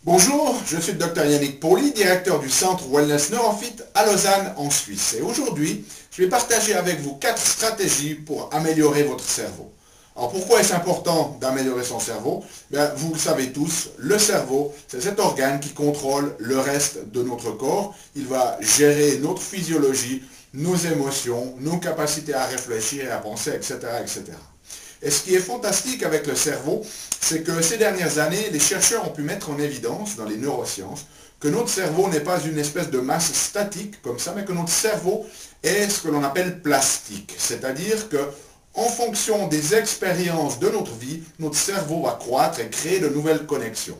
Bonjour, je suis le Dr Yannick Pauli, directeur du centre Wellness Neurofit à Lausanne en Suisse. Et aujourd'hui, je vais partager avec vous 4 stratégies pour améliorer votre cerveau. Alors pourquoi est-ce important d'améliorer son cerveau? Vous le savez tous, le cerveau, c'est cet organe qui contrôle le reste de notre corps. Il va gérer notre physiologie, nos émotions, nos capacités à réfléchir et à penser, etc., etc. Et ce qui est fantastique avec le cerveau, c'est que ces dernières années, les chercheurs ont pu mettre en évidence dans les neurosciences que notre cerveau n'est pas une espèce de masse statique comme ça, mais que notre cerveau est ce que l'on appelle plastique. C'est-à-dire que en fonction des expériences de notre vie, notre cerveau va croître et créer de nouvelles connexions.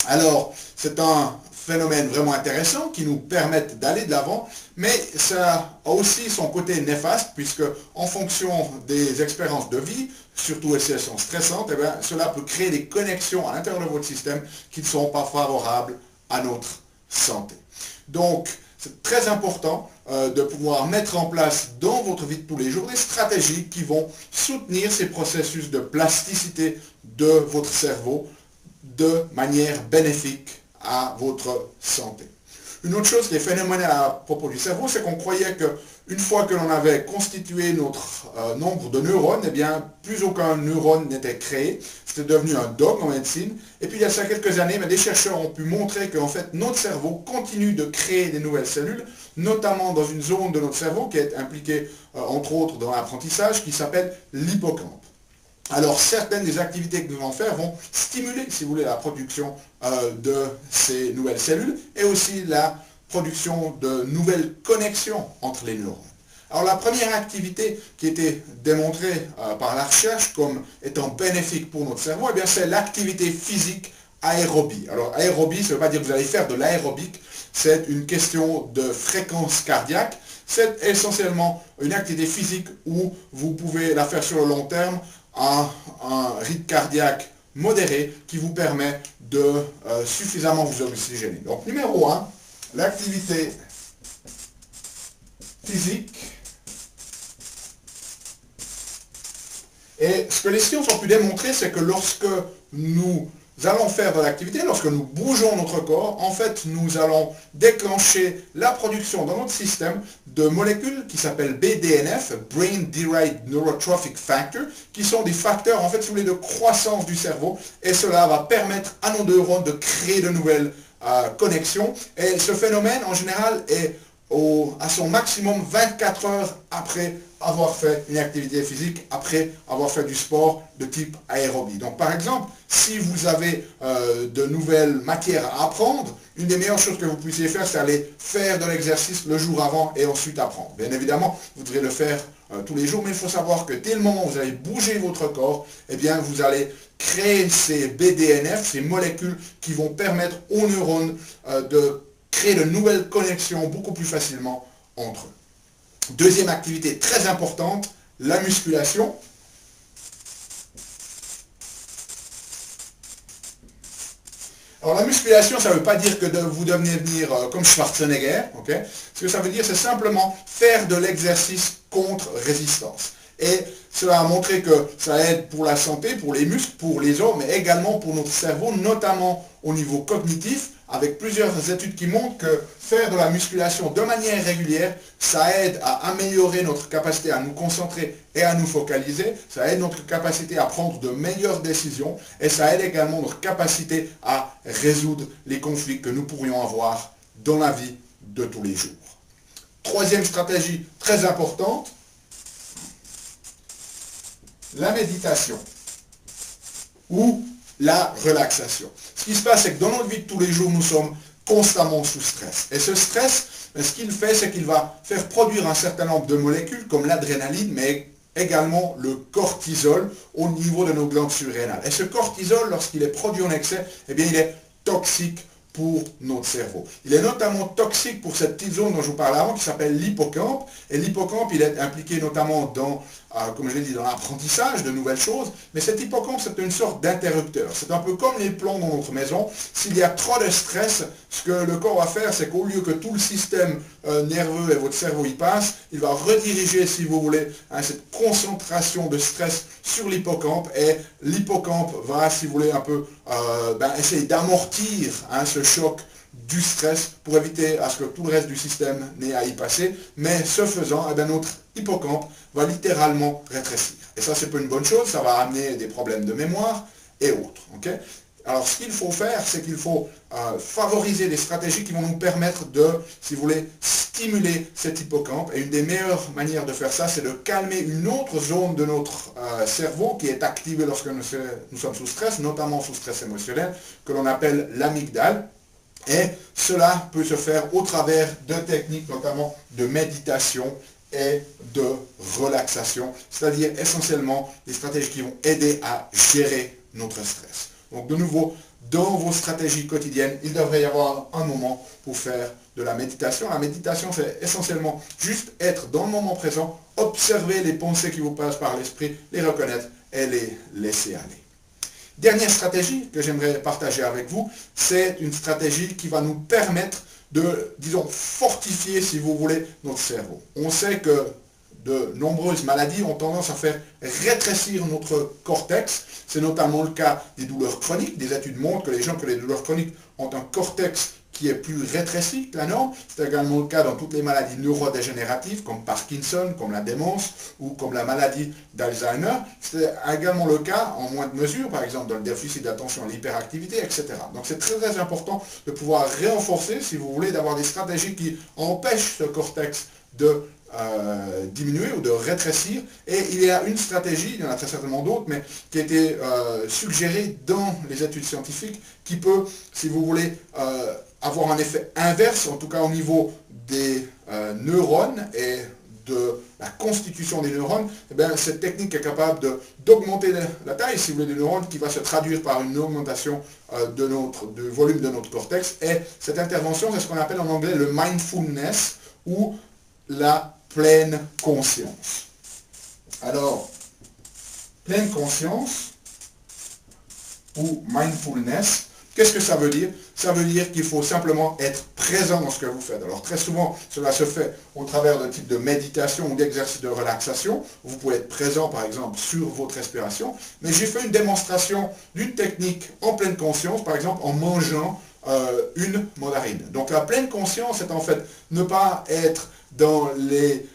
Alors, c'est un phénomène vraiment intéressant qui nous permet d'aller de l'avant, mais ça a aussi son côté néfaste, puisque en fonction des expériences de vie, surtout si elles sont stressantes, cela peut créer des connexions à l'intérieur de votre système qui ne sont pas favorables à notre santé. Donc, c'est très important de pouvoir mettre en place dans votre vie de tous les jours des stratégies qui vont soutenir ces processus de plasticité de votre cerveau de manière bénéfique à votre santé. Une autre chose qui est phénoménale à propos du cerveau, c'est qu'on croyait qu'une fois que l'on avait constitué notre nombre de neurones, plus aucun neurone n'était créé. C'était devenu un dogme en médecine. Et puis il y a ça quelques années, des chercheurs ont pu montrer qu'en fait notre cerveau continue de créer des nouvelles cellules, notamment dans une zone de notre cerveau qui est impliquée entre autres dans l'apprentissage, qui s'appelle l'hippocampe. Alors certaines des activités que nous allons faire vont stimuler, si vous voulez, la production de ces nouvelles cellules et aussi la production de nouvelles connexions entre les neurones. Alors la première activité qui était démontrée par la recherche comme étant bénéfique pour notre cerveau, c'est l'activité physique aérobie. Alors aérobie, ça ne veut pas dire que vous allez faire de l'aérobic, c'est une question de fréquence cardiaque. C'est essentiellement une activité physique où vous pouvez la faire sur le long terme à un rythme cardiaque modéré qui vous permet de suffisamment vous oxygéner. Donc numéro 1, l'activité physique. Et ce que les sciences ont pu démontrer, c'est que lorsque nous allons faire de l'activité, lorsque nous bougeons notre corps, en fait, nous allons déclencher la production dans notre système de molécules qui s'appellent BDNF, Brain Derived Neurotrophic Factor, qui sont des facteurs, en fait, si vous voulez, de croissance du cerveau, et cela va permettre à nos neurones de créer de nouvelles connexions. Et ce phénomène, en général, est à son maximum 24 heures après avoir fait une activité physique, après avoir fait du sport de type aérobie. Donc par exemple, si vous avez de nouvelles matières à apprendre, une des meilleures choses que vous puissiez faire, c'est aller faire de l'exercice le jour avant et ensuite apprendre. Bien évidemment, vous devrez le faire tous les jours, mais il faut savoir que dès le moment où vous allez bouger votre corps, vous allez créer ces BDNF, ces molécules qui vont permettre aux neurones de créer de nouvelles connexions beaucoup plus facilement entre eux. Deuxième activité très importante, la musculation. Alors la musculation, ça ne veut pas dire que vous devenir comme Schwarzenegger, ok? Ce que ça veut dire, c'est simplement faire de l'exercice contre résistance. Et cela a montré que ça aide pour la santé, pour les muscles, pour les os, mais également pour notre cerveau, notamment au niveau cognitif, avec plusieurs études qui montrent que faire de la musculation de manière régulière, ça aide à améliorer notre capacité à nous concentrer et à nous focaliser, ça aide notre capacité à prendre de meilleures décisions, et ça aide également notre capacité à résoudre les conflits que nous pourrions avoir dans la vie de tous les jours. Troisième stratégie très importante, la méditation ou la relaxation. Ce qui se passe, c'est que dans notre vie de tous les jours, nous sommes constamment sous stress. Et ce stress, ce qu'il fait, c'est qu'il va faire produire un certain nombre de molécules, comme l'adrénaline, mais également le cortisol au niveau de nos glandes surrénales. Et ce cortisol, lorsqu'il est produit en excès, il est toxique pour notre cerveau. Il est notamment toxique pour cette petite zone dont je vous parlais avant, qui s'appelle l'hippocampe. Et l'hippocampe, il est impliqué notamment dans comme je l'ai dit, dans l'apprentissage de nouvelles choses, mais cet hippocampe, c'est une sorte d'interrupteur. C'est un peu comme les plombs dans notre maison. S'il y a trop de stress, ce que le corps va faire, c'est qu'au lieu que tout le système nerveux et votre cerveau y passe, il va rediriger, si vous voulez, cette concentration de stress sur l'hippocampe, et l'hippocampe va, si vous voulez, un peu essayer d'amortir ce choc du stress pour éviter à ce que tout le reste du système n'ait à y passer, mais ce faisant, notre hippocampe va littéralement rétrécir. Et ça, c'est pas une bonne chose, ça va amener des problèmes de mémoire et autres. Okay. Alors, ce qu'il faut faire, c'est qu'il faut favoriser des stratégies qui vont nous permettre de, si vous voulez, stimuler cet hippocampe. Et une des meilleures manières de faire ça, c'est de calmer une autre zone de notre cerveau qui est activée lorsque nous sommes sous stress, notamment sous stress émotionnel, que l'on appelle l'amygdale. Et cela peut se faire au travers de techniques, notamment de méditation et de relaxation, c'est-à-dire essentiellement des stratégies qui vont aider à gérer notre stress. Donc de nouveau, dans vos stratégies quotidiennes, il devrait y avoir un moment pour faire de la méditation. La méditation, c'est essentiellement juste être dans le moment présent, observer les pensées qui vous passent par l'esprit, les reconnaître et les laisser aller. Dernière stratégie que j'aimerais partager avec vous, c'est une stratégie qui va nous permettre de, disons, fortifier, si vous voulez, notre cerveau. On sait que de nombreuses maladies ont tendance à faire rétrécir notre cortex. C'est notamment le cas des douleurs chroniques. Des études montrent que les gens qui ont des douleurs chroniques ont un cortex qui est plus rétréci que la norme. C'est également le cas dans toutes les maladies neurodégénératives, comme Parkinson, comme la démence, ou comme la maladie d'Alzheimer. C'est également le cas, en moindre mesure, par exemple, dans le déficit d'attention, l'hyperactivité, etc. Donc c'est très très important de pouvoir renforcer, si vous voulez, d'avoir des stratégies qui empêchent ce cortex de diminuer ou de rétrécir. Et il y a une stratégie, il y en a très certainement d'autres, mais qui a été suggérée dans les études scientifiques, qui peut, si vous voulez, avoir un effet inverse, en tout cas au niveau des neurones et de la constitution des neurones. Eh bien, cette technique est capable d'augmenter la taille, si vous voulez, des neurones, qui va se traduire par une augmentation du volume de notre cortex. Et cette intervention, c'est ce qu'on appelle en anglais le mindfulness, ou la pleine conscience. Alors, pleine conscience ou mindfulness, qu'est-ce que ça veut dire? Ça veut dire qu'il faut simplement être présent dans ce que vous faites. Alors très souvent, cela se fait au travers de types de méditation ou d'exercices de relaxation. Vous pouvez être présent, par exemple, sur votre respiration. Mais j'ai fait une démonstration d'une technique en pleine conscience, par exemple, en mangeant une mandarine. Donc la pleine conscience, c'est en fait ne pas être dans les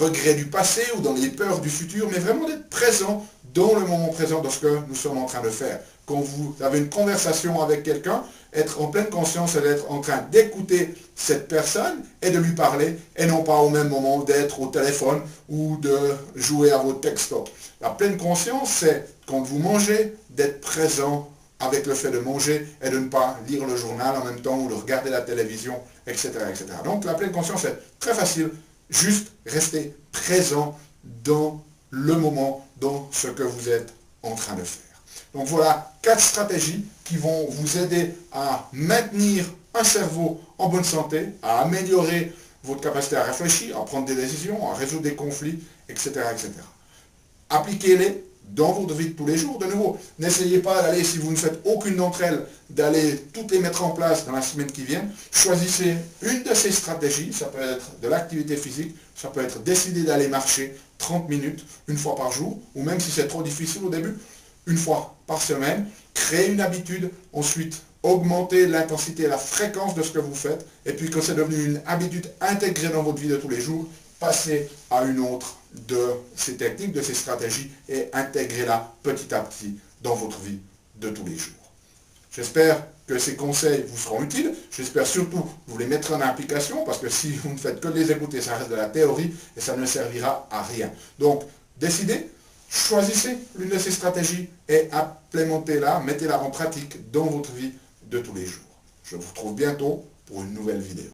regrets du passé ou dans les peurs du futur, mais vraiment d'être présent dans le moment présent de ce que nous sommes en train de faire. Quand vous avez une conversation avec quelqu'un, être en pleine conscience, c'est d'être en train d'écouter cette personne et de lui parler, et non pas au même moment d'être au téléphone ou de jouer à votre texto. La pleine conscience, c'est quand vous mangez, d'être présent avec le fait de manger et de ne pas lire le journal en même temps ou de regarder la télévision, etc., etc. Donc la pleine conscience est très facile, juste rester présent dans le moment, dans ce que vous êtes en train de faire. Donc voilà 4 stratégies qui vont vous aider à maintenir un cerveau en bonne santé, à améliorer votre capacité à réfléchir, à prendre des décisions, à résoudre des conflits, etc., etc. Appliquez-les dans votre vie de tous les jours. De nouveau, n'essayez pas d'aller, si vous ne faites aucune d'entre elles, d'aller toutes les mettre en place dans la semaine qui vient. Choisissez une de ces stratégies. Ça peut être de l'activité physique, ça peut être décider d'aller marcher 30 minutes, une fois par jour, ou même si c'est trop difficile au début, une fois par semaine. Créez une habitude, ensuite augmentez l'intensité et la fréquence de ce que vous faites, et puis quand c'est devenu une habitude intégrée dans votre vie de tous les jours, passez à une autre de ces techniques, de ces stratégies, et intégrez-la petit à petit dans votre vie de tous les jours. J'espère que ces conseils vous seront utiles. J'espère surtout que vous les mettrez en application, parce que si vous ne faites que les écouter, ça reste de la théorie et ça ne servira à rien. Donc, décidez, choisissez l'une de ces stratégies et implémentez-la, mettez-la en pratique dans votre vie de tous les jours. Je vous retrouve bientôt pour une nouvelle vidéo.